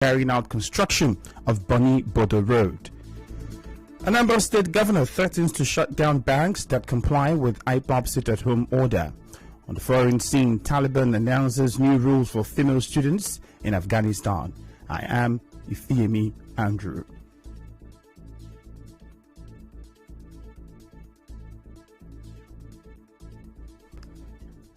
carrying out construction of Bonny Border Road. Anambra State Governor threatens to shut down banks that comply with IPOB sit-at-home order. On the foreign scene, Taliban announces new rules for female students in Afghanistan. I am Ifeemi Andrew.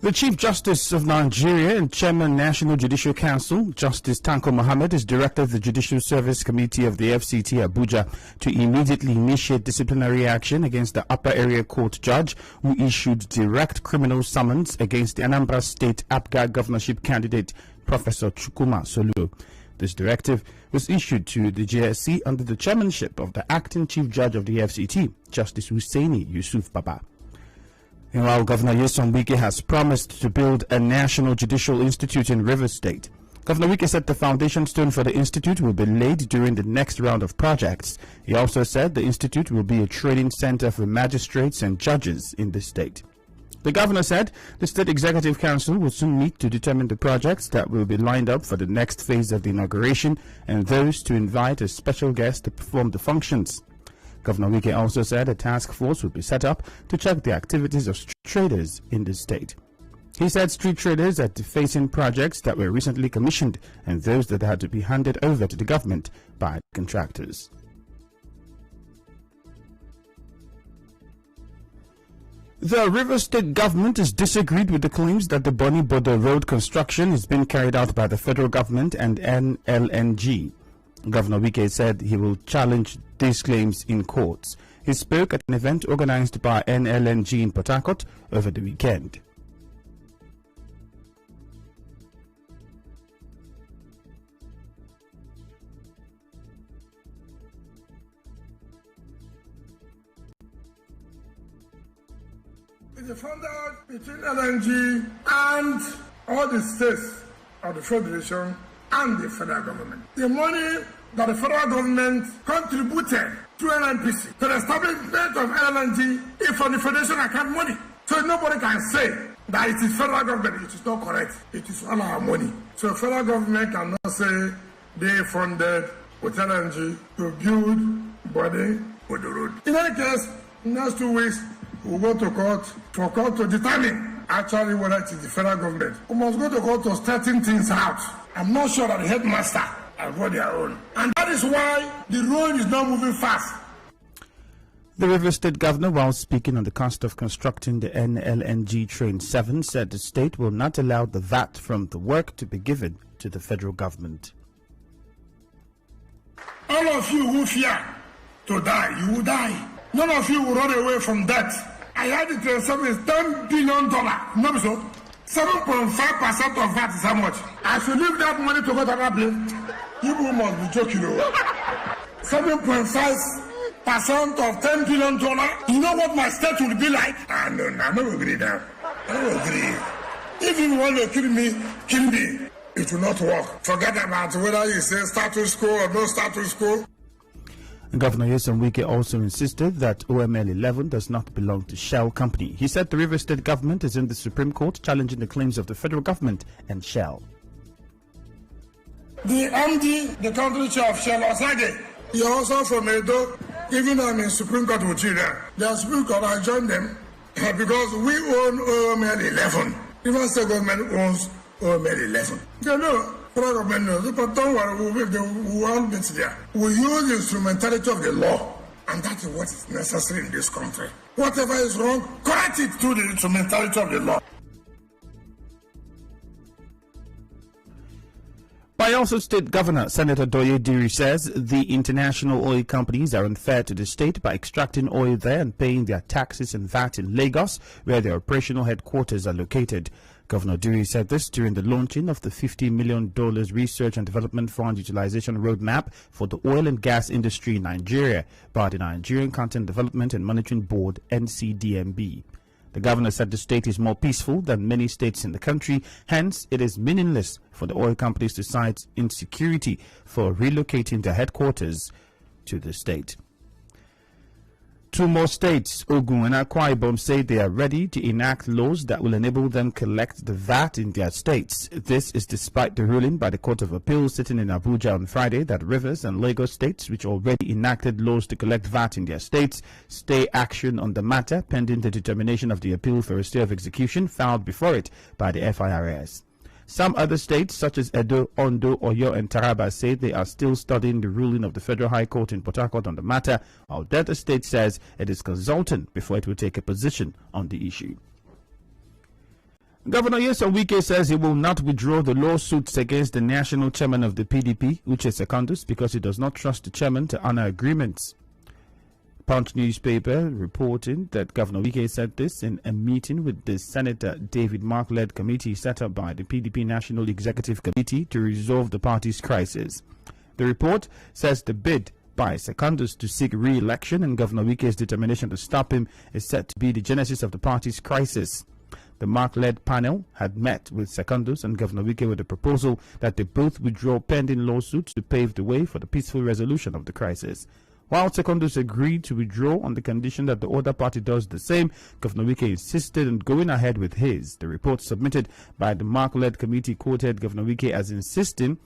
The Chief Justice of Nigeria and Chairman National Judicial Council, Justice Tanko Mohammed, has directed the Judicial Service Committee of the FCT Abuja to immediately initiate disciplinary action against the Upper Area Court judge who issued direct criminal summons against the Anambra State APGA governorship candidate, Professor Chukwuma Soludo. This directive was issued to the JSC under the chairmanship of the acting Chief Judge of the FCT, Justice Hussaini Yusuf Baba. Meanwhile, Governor Nyesom Wike has promised to build a National Judicial Institute in Rivers State. Governor Wike said the foundation stone for the institute will be laid during the next round of projects. He also said the institute will be a training center for magistrates and judges in the state. The governor said the State Executive Council will soon meet to determine the projects that will be lined up for the next phase of the inauguration and those to invite a special guest to perform the functions. Governor Wike also said a task force would be set up to check the activities of street traders in the state. He said street traders are defacing projects that were recently commissioned and those that had to be handed over to the government by contractors. The Rivers State government has disagreed with the claims that the Bonny Border Road construction is being carried out by the federal government and NLNG. Governor Wike said he will challenge these claims in courts. He spoke at an event organized by NLNG in Port Harcourt over the weekend. It's a funded between LNG and all the states of the Federation and the federal government. The money that the federal government contributed to NNPC to the establishment of LNG is from the Federation account money. So nobody can say that it is federal government. It is not correct. It is all our money. So federal government cannot say they funded with LNG to build Bonny Border Road. In any case, in the next 2 weeks, we'll go to court for court to determine actually whether it is the federal government. We must go to court to straighten things out. I'm not sure that the headmaster has got their own. And that is why the road is not moving fast. The Rivers State Governor, while speaking on the cost of constructing the NLNG Train 7, said the state will not allow the VAT from the work to be given to the federal government. All of you who fear to die, you will die. None of you will run away from death. I had the Train 7 is $10 billion. No, so 7.5% of that is how much? I should leave that money to go to that place. You must be joking. 7.5% of $10 billion. You know what my state will be like? No, I don't agree now. I don't agree. If you want to kill me, kill me. It will not work. Forget about whether you say status quo or no status quo. Governor Nyesom Wike also insisted that OML 11 does not belong to Shell Company. He said the Rivers State government is in the Supreme Court challenging the claims of the federal government and Shell. The MD, the country chair of Shell, Osage, you're also from Edo, even though I'm in Supreme Court with you there. The Supreme Court, I joined them because we own OML 11. Even state government owns OML 11. You know, federal government knows, but don't worry, we won't be there. We use the instrumentality of the law, and that is what is necessary in this country. Whatever is wrong, correct it through the instrumentality of the law. Bayelsa State Governor Senator Doye Diri says the international oil companies are unfair to the state by extracting oil there and paying their taxes and VAT in Lagos, where their operational headquarters are located. Governor Diri said this during the launching of the $50 million Research and Development Fund Utilization Roadmap for the oil and gas industry in Nigeria by the Nigerian Content Development and Monitoring Board, NCDMB. The governor said the state is more peaceful than many states in the country, hence it is meaningless for the oil companies to cite insecurity for relocating their headquarters to the state. Two more states, Ogun and Akwa Ibom, say they are ready to enact laws that will enable them collect the VAT in their states. This is despite the ruling by the Court of Appeal sitting in Abuja on Friday that Rivers and Lagos states, which already enacted laws to collect VAT in their states, stay action on the matter pending the determination of the appeal for a stay of execution filed before it by the FIRS. Some other states, such as Edo, Ondo, Oyo, and Taraba, say they are still studying the ruling of the Federal High Court in Port Harcourt on the matter, while Delta State says it is consulting before it will take a position on the issue. Governor Nyesom Wike says he will not withdraw the lawsuits against the national chairman of the PDP, Uche Secondus, because he does not trust the chairman to honor agreements. Punch newspaper reporting that Governor Wike said this in a meeting with the Senator David Mark-led committee set up by the PDP National Executive Committee to resolve the party's crisis. The report says the bid by Secondus to seek re-election and Governor Wike's determination to stop him is set to be the genesis of the party's crisis. The Mark-led panel had met with Secondus and Governor Wike with a proposal that they both withdraw pending lawsuits to pave the way for the peaceful resolution of the crisis. While Secondus agreed to withdraw on the condition that the other party does the same, Governor Wike insisted on going ahead with his. The report submitted by the Mark-led committee quoted Governor Wike as insisting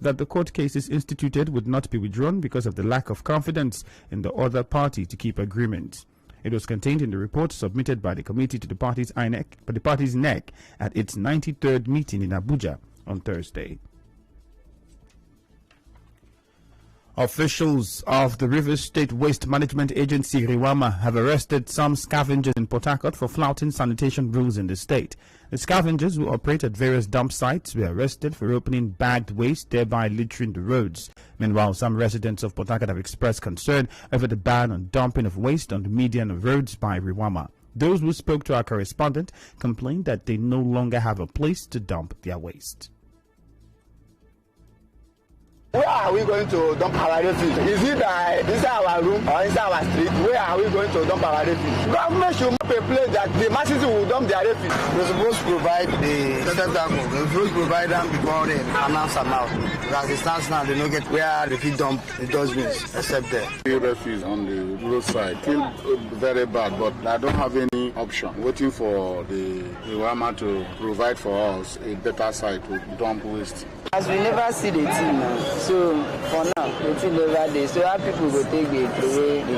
that the court cases instituted would not be withdrawn because of the lack of confidence in the other party to keep agreement. It was contained in the report submitted by the committee to the party's NEC at its 93rd meeting in Abuja on Thursday. Officials of the Rivers State Waste Management Agency, RIWAMA, have arrested some scavengers in Port Harcourt for flouting sanitation rules in the state. The scavengers who operate at various dump sites were arrested for opening bagged waste, thereby littering the roads. Meanwhile, some residents of Port Harcourt have expressed concern over the ban on dumping of waste on the median of roads by RIWAMA. Those who spoke to our correspondent complained that they no longer have a place to dump their waste. Where are we going to dump our refuse? Is it inside our room or inside our street? Where are we going to dump our refuse? Government should make a place that the masses will dump their refuse. We're supposed to provide the we're supposed to provide them before they announce them out. As it stands now, they don't get where they fit dump the dustbins except there. The refuse on the roadside feel very bad, but I don't have any option. Waiting for the RIWAMA to provide for us a better site to dump waste. As we never see the thing now, so for now, the thing never there. So how people go take the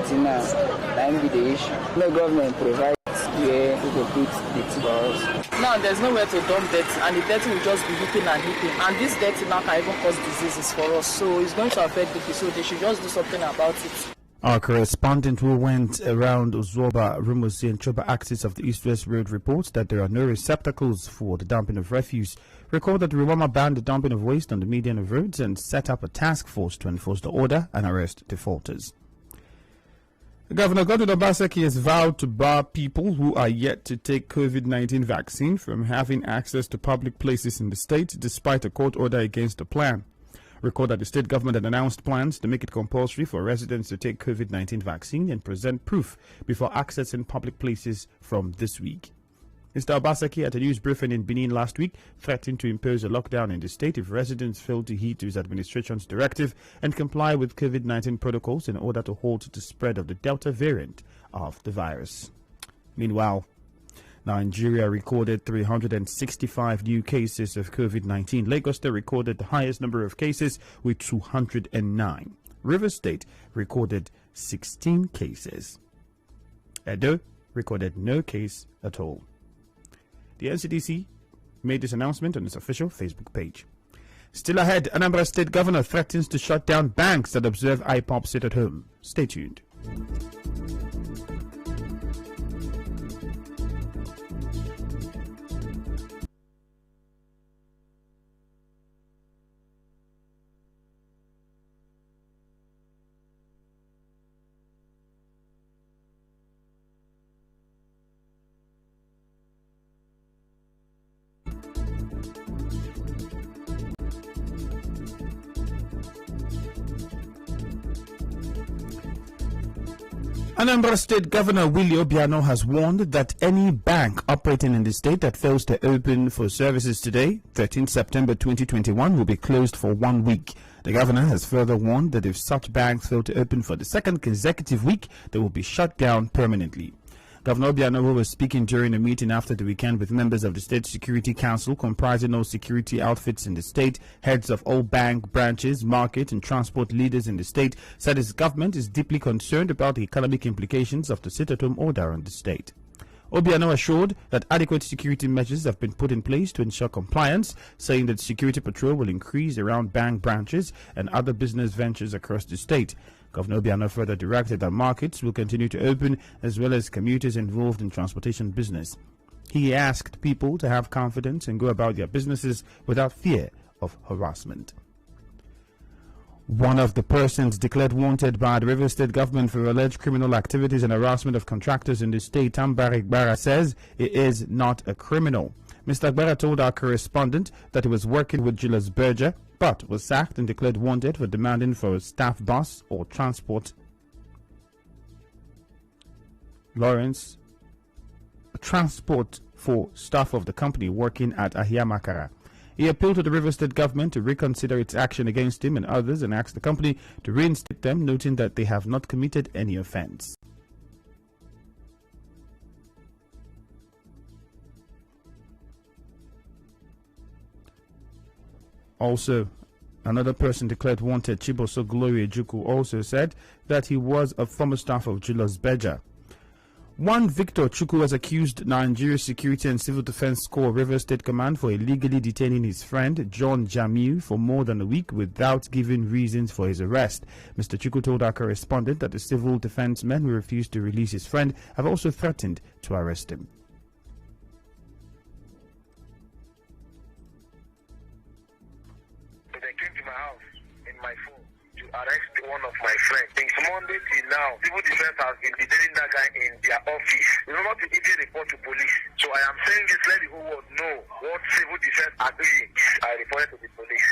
thing now, that be the issue. No government provides where we go put the thing for us. Now there's nowhere to dump dirt, and the dirt will just be hitting and hitting. And this dirt now can even cause diseases for us. So it's going to affect people, so they should just do something about it. Our correspondent who went around Ozoba, Rumusi and Choba axis of the East-West Road reports that there are no receptacles for the dumping of refuse. Recall that RIWAMA banned the dumping of waste on the median of roads and set up a task force to enforce the order and arrest defaulters. Governor Godwin Obaseki has vowed to bar people who are yet to take COVID-19 vaccine from having access to public places in the state despite a court order against the plan. Recall that the state government had announced plans to make it compulsory for residents to take COVID-19 vaccine and present proof before accessing public places from this week. Mr. Obaseki, at a news briefing in Benin last week, threatened to impose a lockdown in the state if residents fail to heed to his administration's directive and comply with COVID-19 protocols in order to halt the spread of the Delta variant of the virus. Meanwhile, Nigeria recorded 365 new cases of COVID-19. Lagos State recorded the highest number of cases with 209. Rivers State recorded 16 cases. Edo recorded no case at all. The NCDC made this announcement on its official Facebook page. Still ahead, Anambra State Governor threatens to shut down banks that observe IPOP sit at home. Stay tuned. Anambra State Governor Willie Obiano has warned that any bank operating in the state that fails to open for services today, 13 September 2021, will be closed for 1 week. The governor has further warned that if such banks fail to open for the second consecutive week, they will be shut down permanently. Governor Obiano was speaking during a meeting after the weekend with members of the State Security Council, comprising all security outfits in the state. Heads of all bank branches, market and transport leaders in the state said his government is deeply concerned about the economic implications of the sit-at-home order on the state. Obiano assured that adequate security measures have been put in place to ensure compliance, saying that security patrol will increase around bank branches and other business ventures across the state. Governor Obiano further directed that markets will continue to open, as well as commuters involved in transportation business. He asked people to have confidence and go about their businesses without fear of harassment. One of the persons declared wanted by the River State government for alleged criminal activities and harassment of contractors in the state, Tambari Gbara, says he is not a criminal. Mr. Gbara told our correspondent that he was working with Julius Berger, but was sacked and declared wanted for demanding for a staff bus or transport. Transport for staff of the company working at Ahiamakara. He appealed to the River State government to reconsider its action against him and others and asked the company to reinstate them, noting that they have not committed any offense. Also, another person declared wanted, Chiboso Glory Ejuku, also said that he was a former staff of Julius Berger. One Victor Chukwu has accused Nigeria Security and Civil Defense Corps River State Command for illegally detaining his friend John Jamiu for more than a week without giving reasons for his arrest. Mr. Chukwu told our correspondent that the civil defense men who refused to release his friend have also threatened to arrest him. They came to my house in my phone to arrest one of my friends. Since Monday till now, civil defense has been detaining that guy in their office. We will not even report to police. So I am saying this, let the whole world know what civil defense are doing. I reported to the police.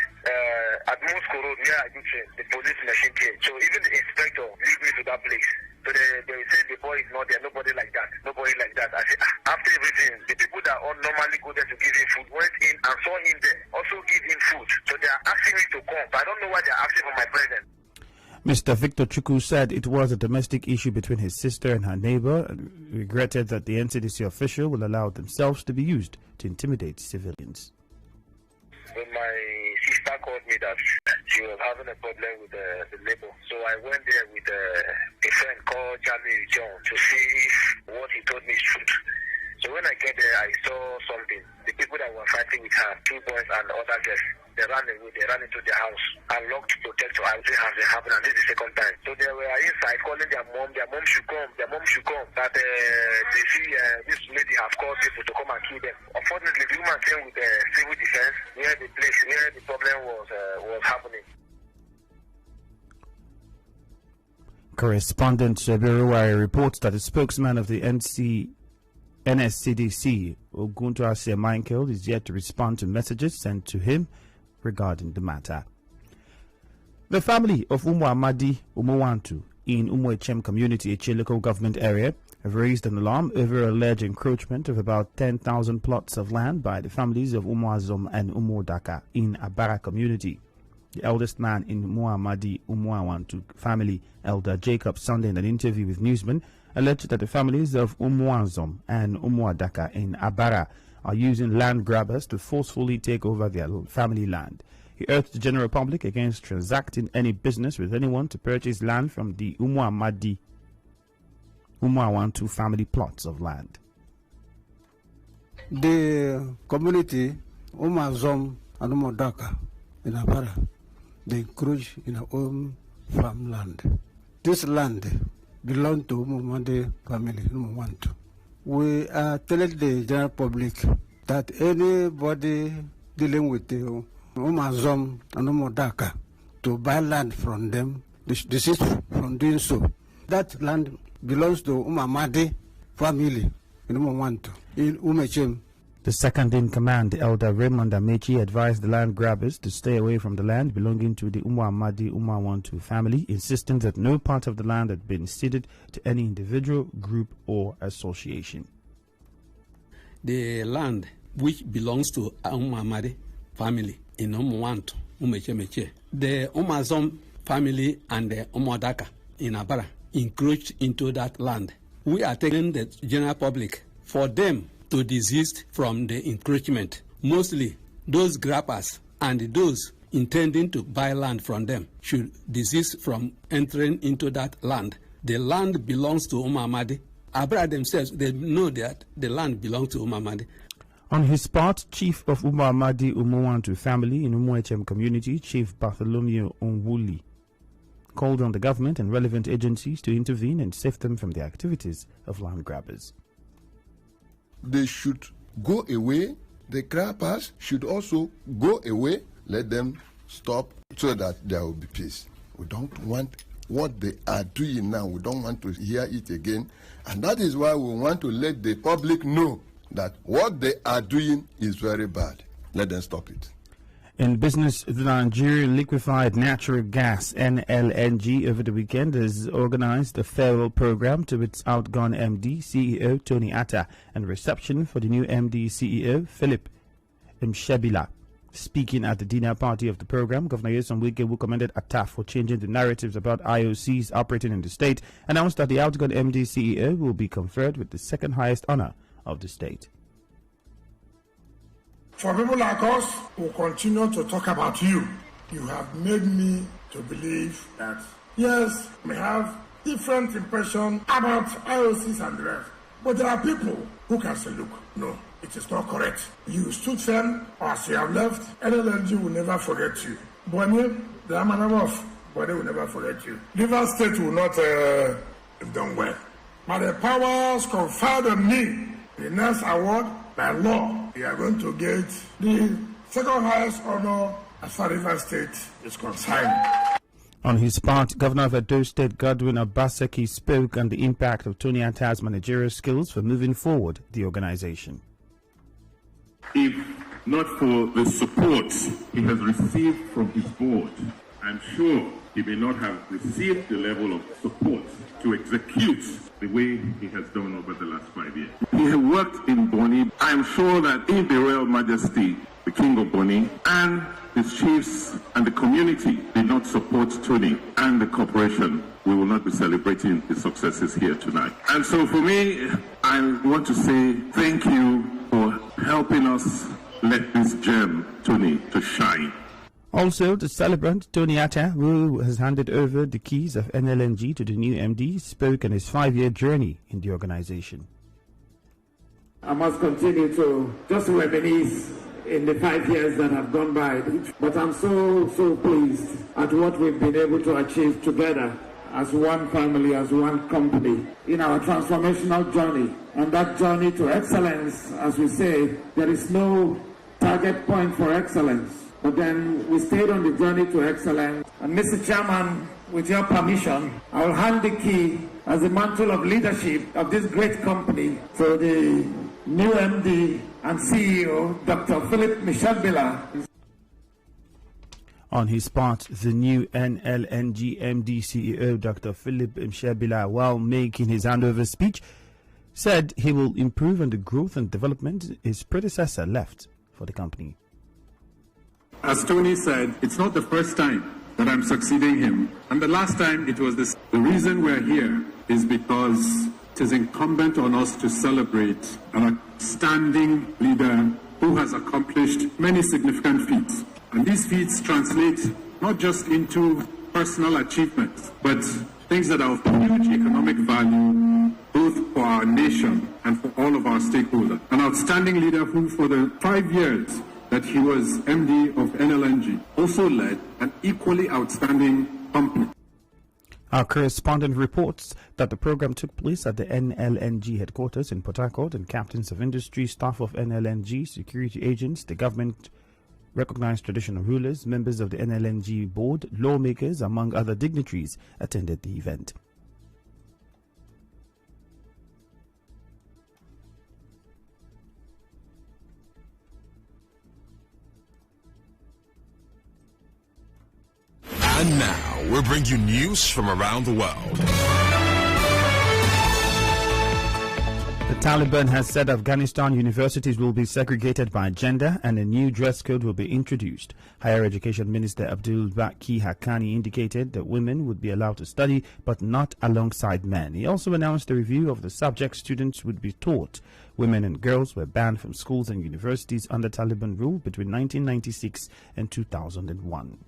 At Moscow Road, where I do train, the police machine came. So even the inspector lead me to that place. So they say the boy is not there, nobody like that. Nobody like that. I said, after everything, the people that all normally go there to give him food went in and saw him there, also give him food. So they are asking me to come. But I don't know why they are asking for my presence. Mr. Victor Chukwu said it was a domestic issue between his sister and her neighbor and regretted that the NCDC official will allow themselves to be used to intimidate civilians. When my sister called me that she was having a problem with the neighbor, so I went there with a friend called Jamie John to see if what he told me is truth. So when I get there, I saw something. The people that were fighting with her, 2 boys and other girls, they ran away, they ran into their house and locked to protect her. I didn't have it happen, and this is the second time. So they were inside calling their mom should come, that they see this lady have called people to come and kill them. Unfortunately, the woman came with the civil defense where the problem was happening. Correspondent Shebiruwai reports that the spokesman of the NSCDC, Oguntoase Michael, is yet to respond to messages sent to him regarding the matter. The family of Umu Amadi Umuwantu in Umuechem community, Eche local government area, have raised an alarm over alleged encroachment of about 10,000 plots of land by the families of Umuazom and Umudaka in Abara community. The eldest man in Muhammadi Umuawantu family, Elder Jacob, Sunday, in an interview with newsmen, alleged that the families of Umuazom and Umuadaka in Abara are using land grabbers to forcefully take over their family land. He urged the general public against transacting any business with anyone to purchase land from the Umuamadi Umuawantu family plots of land. The community Umuazom and Umuadaka in Abara, they encroach in our own farmland. This land belongs to Umuamadi family, Umuawantu. We are telling the general public that anybody dealing with the Umazom and Umudaka to buy land from them, desist from doing so. That land belongs to Umamadi family in Umuawantu, in Umechem. The second-in-command, Elder Raymond Amechi, advised the land grabbers to stay away from the land belonging to the Umuamadi Umawantu family, insisting that no part of the land had been ceded to any individual, group, or association. The land which belongs to Umuamadi family in Umuwantu, Umechemeche, the Umazom family and the Umodaka in Abara encroached into that land. We are taking the general public for them to desist from the encroachment. Mostly those grabbers and those intending to buy land from them should desist from entering into that land. The land belongs to Umuamadi. Abra themselves, they know that the land belongs to Umuamadi. On his part, Chief of Umuamadi Umuwantu family in Umuechem community, Chief Bartholomew Onwuli, called on the government and relevant agencies to intervene and save them from the activities of land grabbers. They should go away. The grabbers should also go away. Let them stop so that there will be peace. We don't want what they are doing now. We don't want to hear it again. And that is why we want to let the public know that what they are doing is very bad. Let them stop it. In business, the Nigerian Liquefied Natural Gas (NLNG) over the weekend has organized a farewell program to its outgone MD CEO Tony Atta and reception for the new MD CEO Philip Mshebila. Speaking at the dinner party of the program, Governor Nyesom Wike, commended Atta for changing the narratives about IOCs operating in the state, announced that the outgone MD CEO will be conferred with the second highest honor of the state. For people like us who continue to talk about you, you have made me to believe that, yes, we have different impression about IOCs and the rest, but there are people who can say, look, no, it is not correct. You stood firm, or as you have left, NLNG will never forget you. Bonnie, the Amanamov, Bonnie will never forget you. River State will not have done well. But the powers conferred on me, the next award, by law, we are going to get the second highest honor as far as River State is concerned. On his part, Governor of Edo State Godwin Obaseki spoke on the impact of Tony Atta's managerial skills for moving forward the organization. If not for the support he has received from his board, I'm sure he may not have received the level of support to execute the way he has done over the last 5 years. He had worked in Bonny. I'm sure that in the Royal Majesty, the King of Bonny, and his chiefs and the community did not support Tony and the corporation, we will not be celebrating his successes here tonight. And so for me, I want to say thank you for helping us let this gem, Tony, to shine. Also, the celebrant, Tony Atta, who has handed over the keys of NLNG to the new MD, spoke on his 5-year journey in the organization. I must continue to just reminisce in the 5 years that have gone by, but I'm so pleased at what we've been able to achieve together as one family, as one company, in our transformational journey. And that journey to excellence, as we say, there is no target point for excellence. But then we stayed on the journey to excellence. And Mr. Chairman, with your permission, I will hand the key as the mantle of leadership of this great company to the new MD and CEO, Dr. Philip Mshebila. On his part, the new NLNG MD CEO, Dr. Philip Mshebila, while making his handover speech, said he will improve on the growth and development his predecessor left for the company. As Tony said, it's not the first time that I'm succeeding him. And the last time it was this. The reason we're here is because it is incumbent on us to celebrate an outstanding leader who has accomplished many significant feats. And these feats translate not just into personal achievements, but things that are of huge economic value, both for our nation and for all of our stakeholders. An outstanding leader who, for the 5 years that he was MD of NLNG, also led an equally outstanding company. Our correspondent reports that the program took place at the NLNG headquarters in Port Harcourt, and captains of industry, staff of NLNG, security agents, the government recognized traditional rulers, members of the NLNG board, lawmakers, among other dignitaries, attended the event. And now, we'll bring you news from around the world. The Taliban has said Afghanistan universities will be segregated by gender and a new dress code will be introduced. Higher Education Minister Abdul Baki Haqqani indicated that women would be allowed to study but not alongside men. He also announced a review of the subjects students would be taught. Women and girls were banned from schools and universities under Taliban rule between 1996 and 2001.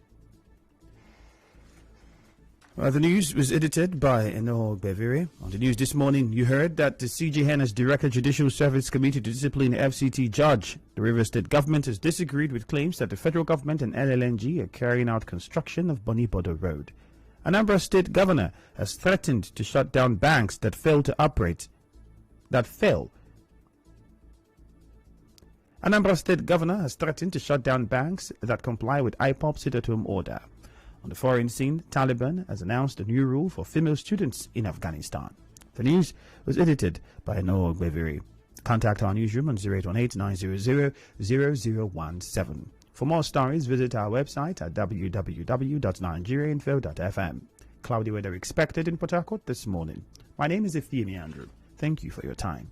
The news was edited by Eno Bevere. On the news this morning, you heard that the CJN has directed Judicial Service Committee to discipline the FCT judge. The Rivers State government has disagreed with claims that the federal government and LLNG are carrying out construction of Bonny Bodo Road. Anambra State governor has threatened to shut down banks that fail to operate. Anambra State governor has threatened to shut down banks that comply with IPOB sit-at-home order. On the foreign scene, Taliban has announced a new rule for female students in Afghanistan. The news was edited by Noah Bevere. Contact our newsroom on 0818-900-0017. For more stories, visit our website at www.nigeriainfo.fm. Cloudy weather expected in Port Harcourt this morning. My name is Efthimi Andrew. Thank you for your time.